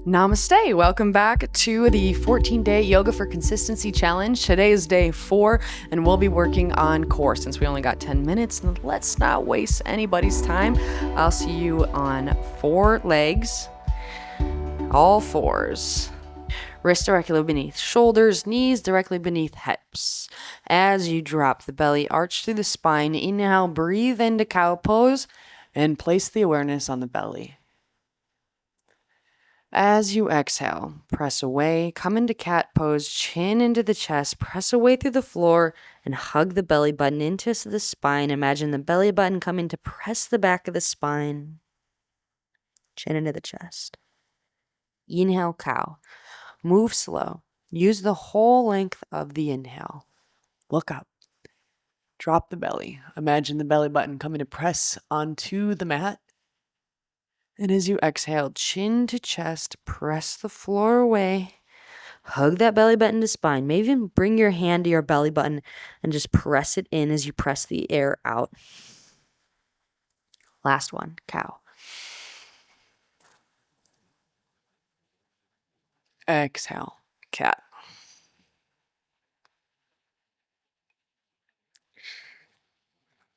Namaste. Welcome back to the 14-day Yoga for Consistency Challenge. Today is day 4, and we'll be working on core. Since we only got 10 minutes, let's not waste anybody's time. I'll see you on 4 legs, all 4s. Wrists directly beneath shoulders, knees directly beneath hips. As you drop the belly, arch through the spine. Inhale, breathe into cow pose, and place the awareness on the belly. As you exhale, press away, come into cat pose, chin into the chest, press away through the floor, and hug the belly button into the spine. Imagine the belly button coming to press the back of the spine, chin into the chest. Inhale, cow. Move slow. Use the whole length of the inhale. Look up. Drop the belly. Imagine the belly button coming to press onto the mat. And as you exhale, chin to chest, press the floor away. Hug that belly button to spine. Maybe even bring your hand to your belly button and just press it in as you press the air out. Last one, cow. Exhale, cat.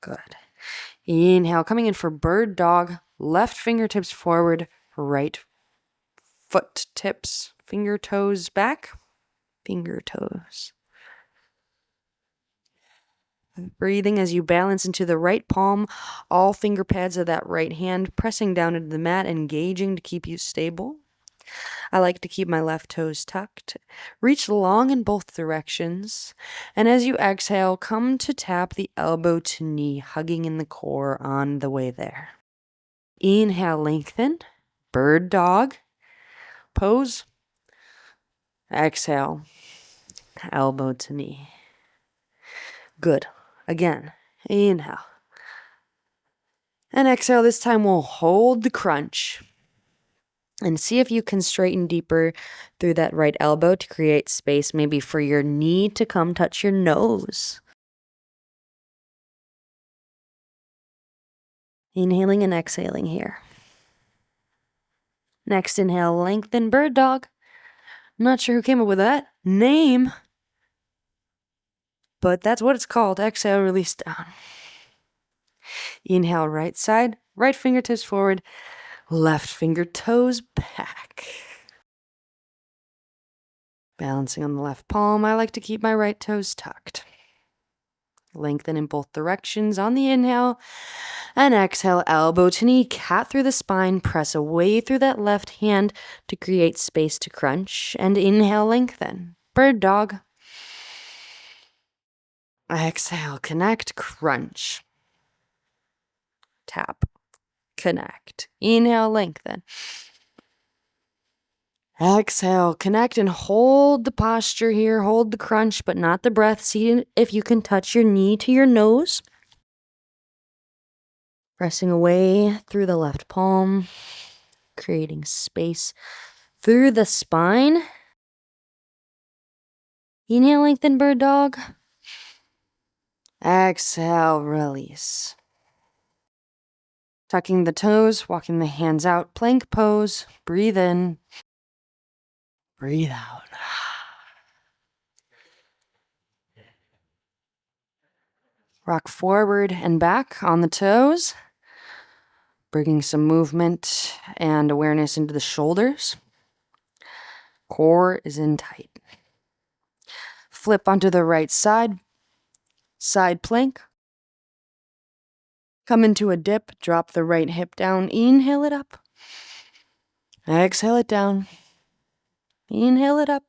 Good. Inhale, coming in for bird dog. Left fingertips forward, right foot tips, finger toes back, finger toes. Breathing as you balance into the right palm, all finger pads of that right hand, pressing down into the mat, engaging to keep you stable. I like to keep my left toes tucked. Reach long in both directions. And as you exhale, come to tap the elbow to knee, hugging in the core on the way there. Inhale, lengthen, bird dog, pose. Exhale, elbow to knee. Good. Again, inhale. And exhale, this time we'll hold the crunch. And see if you can straighten deeper through that right elbow to create space, maybe for your knee to come touch your nose. Inhaling and exhaling here. Next inhale, lengthen bird dog. I'm not sure who came up with that name, but that's what it's called. Exhale, release down. Inhale, right side, right fingertips forward, left finger toes back. Balancing on the left palm, I like to keep my right toes tucked. Lengthen in both directions on the inhale. And exhale, elbow to knee, cat through the spine. Press away through that left hand to create space to crunch. And inhale, lengthen. Bird dog. Exhale, connect, crunch. Tap, connect. Inhale, lengthen. Exhale, connect and hold the posture here. Hold the crunch, but not the breath. See if you can touch your knee to your nose. Pressing away through the left palm, creating space through the spine. Inhale, lengthen, bird dog. Exhale, release. Tucking the toes, walking the hands out, plank pose. Breathe in. Breathe out. Rock forward and back on the toes. Bringing some movement and awareness into the shoulders. Core is in tight. Flip onto the right side. Side plank. Come into a dip. Drop the right hip down. Inhale it up. Exhale it down. Inhale it up.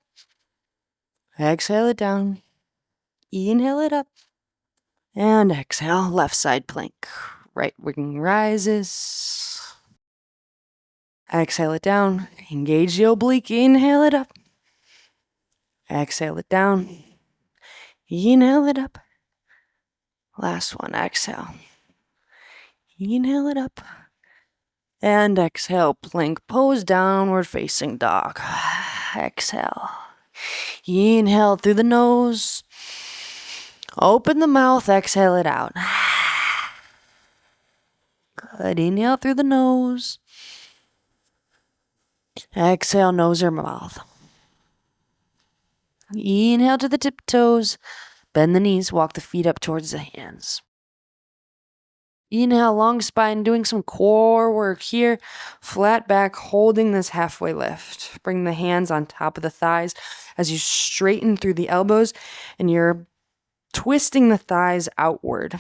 Exhale it down. Inhale it up. And exhale, left side plank. Right wing rises. Exhale it down. Engage the oblique. Inhale it up. Exhale it down. Inhale it up. Last one, exhale. Inhale it up. And exhale, plank pose, downward facing dog. Exhale. Inhale through the nose. Open the mouth, exhale it out. Good. Inhale through the nose. Exhale, nose or mouth. Inhale to the tiptoes. Bend the knees, walk the feet up towards the hands. Inhale, long spine, doing some core work here. Flat back, holding this halfway lift. Bring the hands on top of the thighs as you straighten through the elbows and you're twisting the thighs outward.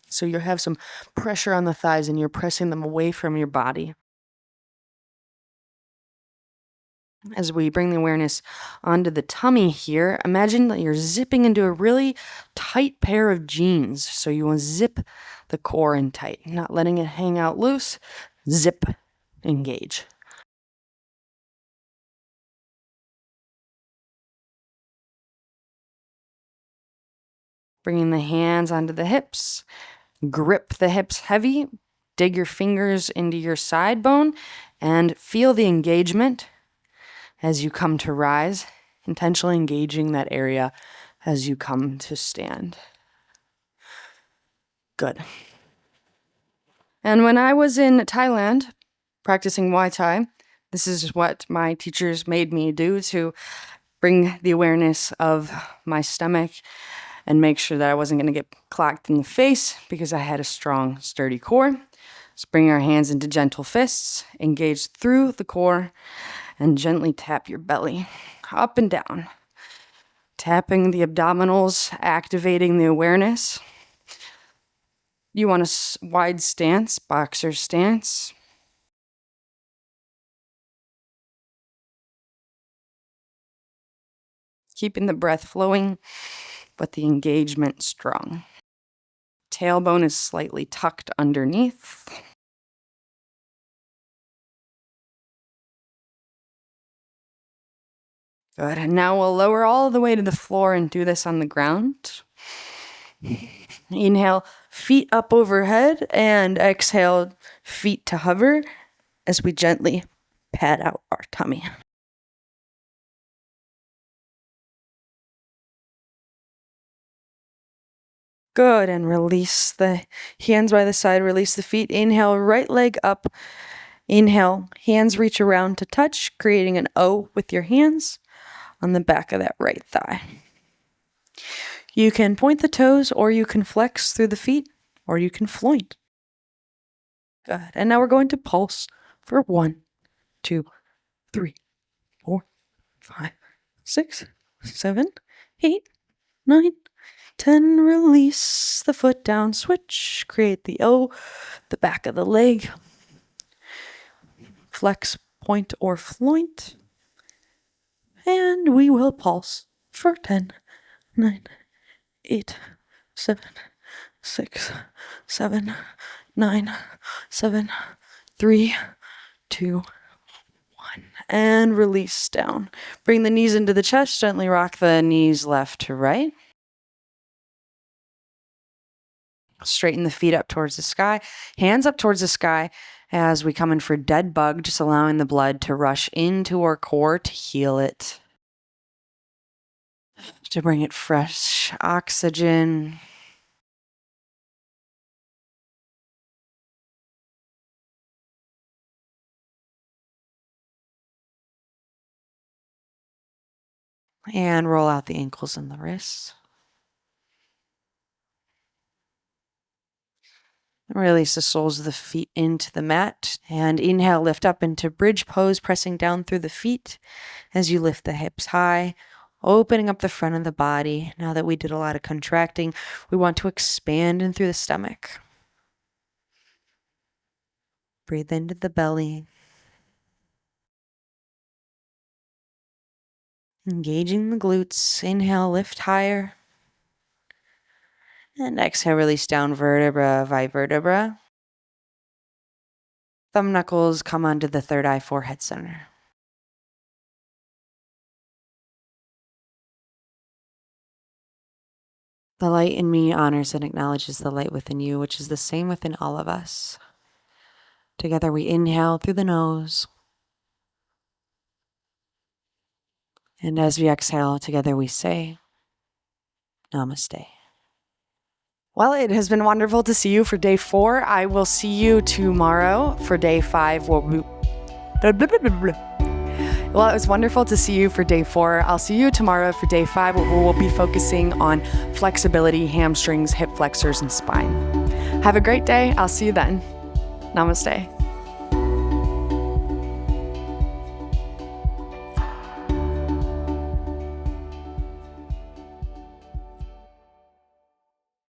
So you'll have some pressure on the thighs and you're pressing them away from your body. As we bring the awareness onto the tummy here, imagine that you're zipping into a really tight pair of jeans. So you want to zip the core in tight, not letting it hang out loose. Zip, engage. Bringing the hands onto the hips. Grip the hips heavy. Dig your fingers into your side bone and feel the engagement as you come to rise, intentionally engaging that area as you come to stand. Good. And when I was in Thailand practicing Muay Thai, this is what my teachers made me do to bring the awareness of my stomach and make sure that I wasn't going to get clocked in the face because I had a strong, sturdy core. Let's bring our hands into gentle fists, engage through the core, and gently tap your belly up and down. Tapping the abdominals, activating the awareness. You want a wide stance, boxer stance. Keeping the breath flowing, but the engagement strong. Tailbone is slightly tucked underneath. Good, and now we'll lower all the way to the floor and do this on the ground. Inhale, feet up overhead, and exhale, feet to hover as we gently pat out our tummy. Good, and release the hands by the side, release the feet. Inhale, right leg up. Inhale, hands reach around to touch, creating an O with your hands on the back of that right thigh. You can point the toes, or you can flex through the feet, or you can floint. Good, and now we're going to pulse for 1, 2, 3, 4, 5, 6, 7, 8, 9, 10, release the foot down, switch, create the O, the back of the leg, flex, point, or floint, and we will pulse for 10, 9, 8, 7, 6, 7, 9, 7, 3, 2, 1, and release down. Bring the knees into the chest, gently rock the knees left to right. Straighten the feet up towards the sky, hands up towards the sky as we come in for dead bug, just allowing the blood to rush into our core to heal it, to bring it fresh oxygen. And roll out the ankles and the wrists. Release the soles of the feet into the mat. And inhale, lift up into bridge pose, pressing down through the feet as you lift the hips high, opening up the front of the body. Now that we did a lot of contracting, we want to expand in through the stomach. Breathe into the belly. Engaging the glutes. Inhale, lift higher. And exhale, release down vertebra by vertebra. Thumb knuckles come onto the third eye, forehead center. The light in me honors and acknowledges the light within you, which is the same within all of us. Together we inhale through the nose. And as we exhale, together we say, Namaste. Well, it has been wonderful to see you for day 4. I will see you tomorrow for day 5. Well, it was wonderful to see you for day 4. I'll see you tomorrow for day 5, where we'll be focusing on flexibility, hamstrings, hip flexors, and spine. Have a great day. I'll see you then. Namaste.